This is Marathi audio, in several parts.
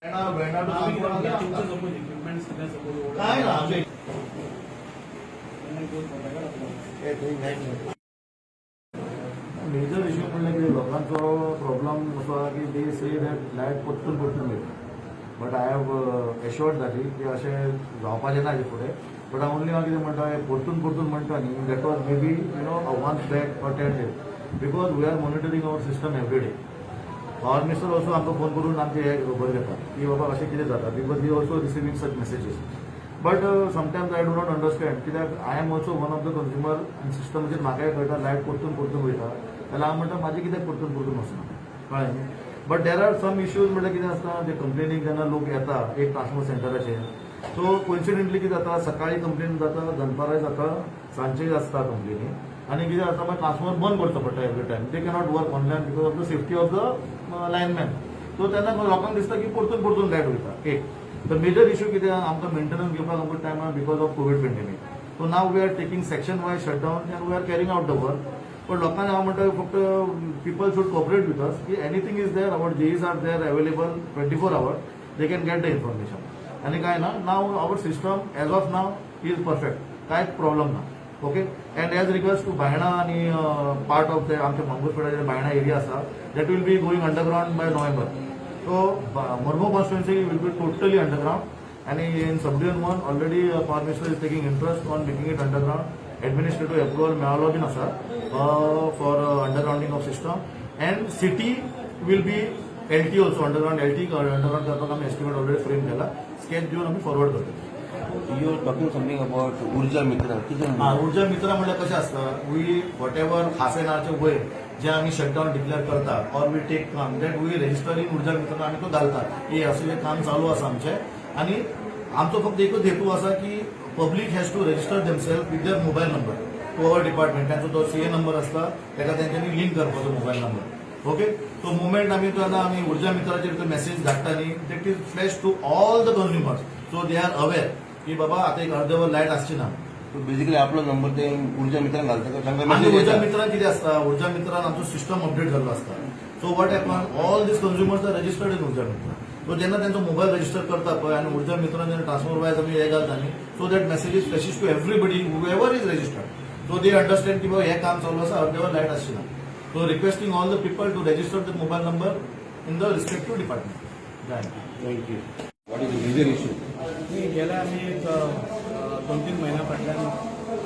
काय ना मेजर इश्यू म्हणलं की लोकांचो प्रॉब्लेम असो आहा की दे से दॅट लायट परतून परतून वयता but I have assured that की अशें जावपाचें ना हेजे फुडें बट हांव ओन्ली हांव कितें म्हणटा परतून परतून म्हणटा न्ही that was maybe a once back or 10 days because we are monitoring our system every day our minister also आमकां फोन करून आमचे हे खबर घेता की बाबा अशें कितें जाता because we also receiving such messages but sometimes I do not understand कित्याक I am also one of the consumer आनी सिस्टमाचेर म्हाकाय कळटा लायट परतून परतून वयता जाल्यार हांव म्हणटा म्हाजें कित्याक परतून परतून वचना कळ्ळें न्ही but there are some issues म्हणल्यार कितें आसता ते कंप्लेनीक जेन्ना लोक येता एक ट्रान्सफर सेंटराचेर सो कोइन्सिडेंटली कितें जाता सकाळी कंप्लेन जाता दनपाराय जाता सांजचेय आसता कंप्लेनी आनी कितें जाता मागीर ट्रान्सफॉर्मर बंद करचो पडटा every time they cannot work online because of the safety of the lineman so तेन्ना लोकांक दिसता की परतून परतून लायट वयता एक द मेजर इश्यू कितें आमकां मेंटेनन्स घेवपाक आमकां टायम आहा because of COVID pandemic so now we are taking section wise shutdown and we are carrying out the work पण लोकांनी हांव म्हणटा फक्त people should cooperate with us की anything is there our JEs are there available 24 hours they can get the information आनी काय ना now our system as of now is perfect कांयच प्रॉब्लम ना okay and as regards to Baina आनी पार्ट ऑफ द आमच्या मंगूसपेटा बायणा एरिया आसा that will be going underground by November so Mormugao constituency will be totally underground आणि in subdivision 1 already power minister is taking interest on making it underground administrative approval मेळ्ळो बीन आसा for undergrounding of system and city will be LT also underground underground करपाक आमी एस्टिमेट ऑलरेडी फ्रेम केला स्केच दिवन आमी फॉरवर्ड करतले you are talking something about ऊर्जा मित्र ऊर्जा मित्र म्हणल्यार कशें आसता we whatever half an आवरचे वयर जे आमी शटडावन डिक्लेअर करता ऑर वी टेक काम that we register in Urja Mitra आमी तो घालता हे असं काम चालू आसा आमचें आणि आमचो फक्त एकच हेतू आसा की public has to register themselves with their mobile number to our department तांचो तो सीए नंबर आसता ताका तेंच्यांनी लिंक करपाचो मोबायल नंबर ओके तो मुवमेंट आमी तो आतां आमी ऊर्जा मित्राचेर तो मेसेज धाडटा न्ही that is flash to all the consumers so they are aware की बाबा आता एक अर्देवर लायट आसची ना बेसिकली आपलो नंबर ते ऊर्जा मित्रांक घालता आनी ऊर्जा मित्रान कितें आसता ऊर्जा मित्रान आमचो सिस्टम अपडेट जाल्लो आसता so what happen all this consumers are registered in Urja Mitra so जेन्ना तेंचो मोबायल रजिस्टर करता पळय आनी ऊर्जा मित्रान जेन्ना ट्रान्सफर वायज आमी हे घालता न्ही so that messages flashes to everybody whoever is registered so they understand की बाबा हे काम चालू आसा अर्देवर लायट आसची ना so requesting all the people to register the mobile number in the respective department thank you what is the major issue गेल्या आमी एक 2-3 महिन्या फाटल्यान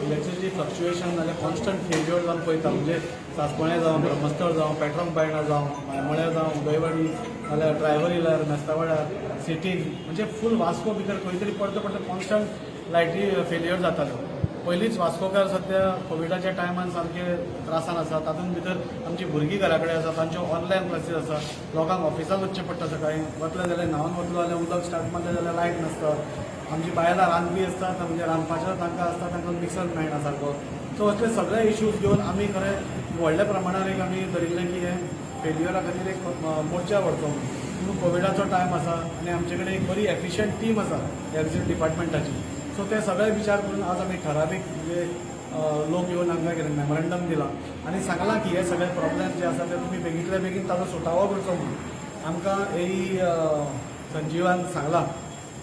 इलेक्ट्रिसिटी फ्लक्च्युएशन जाल्यार कॉन्स्टंट फेल्युअर जावन पळयता म्हणजे सासपणे जावं ब्रह्मस्थळ जावं पेट्रोल बायणा जावं मळ्या जावं उदयवाडी नाल्यार ड्रायव्हर मेस्तावाड्यार सिटीन म्हणजे फूल वास्को भितर खंय तरी पडटा कॉन्स्टंट लायटी फेल्युअर जाताल्यो पयलींच वास्कोकार सध्या कोविडाच्या टायमान सारके त्रासान आसा तातूंत भितर आमची भुरगीं घरा कडेन आसा तांच्यो ऑनलायन क्लासीस आसा लोकांक ऑफिसाक वचचें पडटा सकाळीं वतले जाल्यार न्हांवन वतलो जाल्यार उदक स्टार्ट मारलें जाल्यार लायट नासता आमची बायलां रांदपी आसतात म्हणजे रांदपाचें तांकां आसता तांकां मिक्सर मेळना सारको सो असले सगळे इश्यूज घेवन आमी खरें व्हडल्या प्रमाणान एक आमी धरिल्लें की हें फेल्युअरा खातीर एक मोर्चा व्हरचो म्हणून कोविडाचो टायम आसा आनी आमचे कडेन एक बरी एफिशियंट टीम आसा एग्जीट डिपार्टमेंटाची सो ते सगळे विचार करून आज आमी ठरावीक म्हणजे लोक येवन आमकां कितें मेमोरंडम दिला आनी सांगलां की हे सगळे प्रॉब्लेम जे आसा ते तुमी बेगींतल्या बेगीन ताजो सुटावो करचो म्हणून आमकां एई संजीवान सांगलां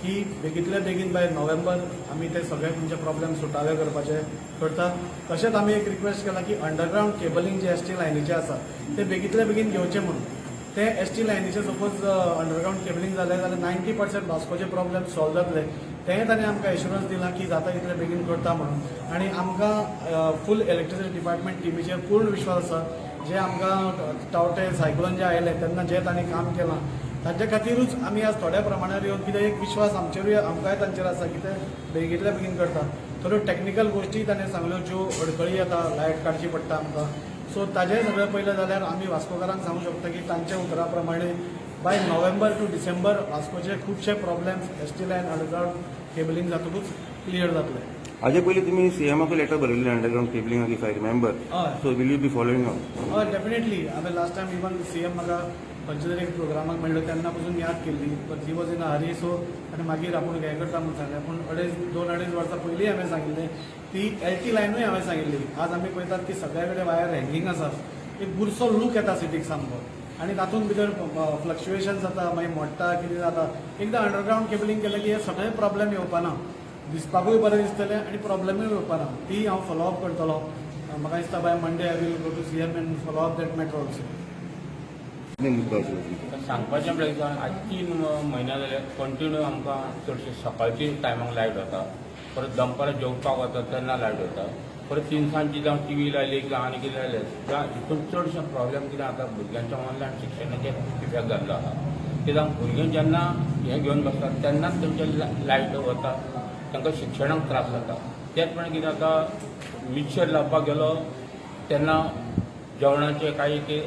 की बेगींतल्या बेगीन बाय नोव्हेंबर आमी ते सगळे तुमचे प्रॉब्लेम सुटावे करपाचे करतात तशेंच आमी एक रिक्वेस्ट केला की अंडरग्राउंड केबलिंग जे एसटी लायनीचे आसा ते बेगींतल्या बेगीन घेवचे म्हणून ते एसटी लायनीचे सपोज अंडरग्राउंड केबलिंग जालें जाल्यार 90% वास्कोचे प्रॉब्लेम सॉल्व जातले तेंय ताणें आमकां एश्युरन्स दिला की जाता तितले बेगीन करता म्हणून आनी आमकां फूल इलेक्ट्रिसिटी डिपार्टमेंट टीमीचेर पूर्ण विश्वास आसा जे आमकां टावटे सायक्लोन जे आयले तेन्ना जे तांणी काम केलां ताचे खातीरूच आमी आज थोड्या प्रमाणार येवन कितें एक विश्वास आमचेरूय आमकांय तांचेर आसा की ते बेगींतल्या बेगीन करता थोड्यो टॅक्निकल गोश्टी ताणें सांगल्यो ज्यो अडखळी येता लायट काडची पडटा आमकां सो ताजेय सगळें पयलें जाल्यार आमी वास्कोकारांक सांगूं शकता की तांच्या उतरा प्रमाणे बाय नोव्हेंबर टू डिसेंबर वास्कोचे खुबशे problems ST line underground cabling जातकूच क्लियर जातले हाजे पयलीं तुमी सीएमाक लेटर बरयल्लें अंडरग्राउंड केबलिंगाक if I remember so will you be following up हय डेफिनेटली हांवें लास्ट टायम इवन सीएम म्हाका खंयच्या तरी प्रोग्रामाक मेळ्ळो तेन्ना पासून याद केल्ली but he was in a hurry so आनी मागीर आपूण हें करता म्हणून सांगलें पूण 2-2.5 वर्सां पयलीं हांवें सांगिल्लें ती एलटी लायनूय हांवें सांगिल्ली आज आमी पळयतात की सगळ्या कडेन वायर हँगींग आसात एक बुरसो लूक येता सिटीक सामको आनी तातूंत भितर फ्लक्च्युएशन जाता मागीर मोडटा कितें जाता एकदां अंडरग्रावंड केबलिंग केलें की हे सगळे प्रॉब्लेम येवपाना दिसपाकूय बरें दिसतलें आनी प्रॉब्लेमूय येवपाना ती हांव फॉलो अप करतलो म्हाका दिसता by Monday I will go to CM and follow up that matter also कितें मुद्दो आशिल्लो सांगपाचें म्हळ्यार आज 3 म्हयने जाले कंटिन्यू आमकां चडशे सकाळची टायमाक लायट वता परत दनपारां जेवपाक वता तेन्ना लायट वता परत तिनसांजची जावं टीव्ही लायली किंवा आनी कितें लायलें किंवा हितून चडशे प्रॉब्लेम कितें जाता भुरग्यांच्या ऑनलायन शिक्षणाचेर इफेक्ट जाल्लो आहा कित्याक भुरगीं जेन्ना हें घेवन बसतात तेन्नाच तेंचे लायट वता तांकां शिक्षणाक त्रास जाता तेच प्रमाणे कितें जाता मिक्सर लावपाक गेलो तेन्ना जेवणाचे काही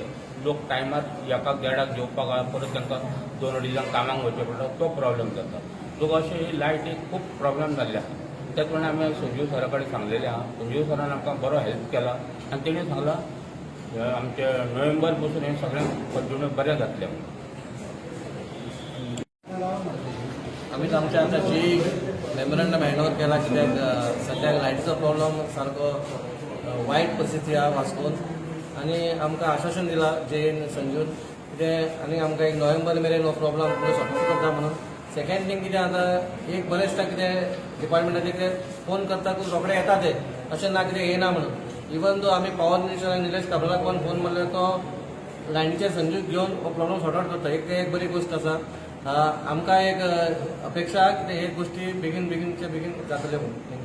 लोक टायमार एकाक देडाक जेवपाक आहा परत तांकां 2 अडिजांक कामाक वचचें पडटा तो प्रॉब्लेम जाता लोक अशें ही लायट एक खूब प्रॉब्लेम जाल्ले आहा त्याच प्रमाणे आमी संजीव सरा कडेन सांगलेलें आहा संजीव सरान आमकां बरो हेल्प केला आनी तेणें सांगलां आमचे नोव्हेंबर पासून हें सगळें कंटिन्यू बरें जातलें म्हणून आम्ही आमच्या आता जी मेमोरंडम हँडओव्हर केला कित्याक सद्याक लायटीचो प्रॉब्लम सारको वायट परिस्थिती आहा वास्कोन आनी आमकां आश्वासन दिलां जेन संजून कितें आनी आमकां एक नोव्हेंबर मेरेन हो प्रॉब्लम सॉर्ट आउट करता म्हणून सेकंड थिंग कितें आतां एक बरें दिसता कितें डिपार्टमेंटाचे कितें फोन करता रोखडे येता ते अशें ना कितें येना म्हणून इवन दो आमी पॉवर मिनिस्टर निलेश काब्रालाक फोन मारल्यार तो लायनीचे संजू घेवन हो प्रॉब्लम सॉर्ट आउट करता एक ते एक बरी गोश्ट आसा आमकां एक अपेक्षा की हे गोष्टी बेगीन जातले म्हणून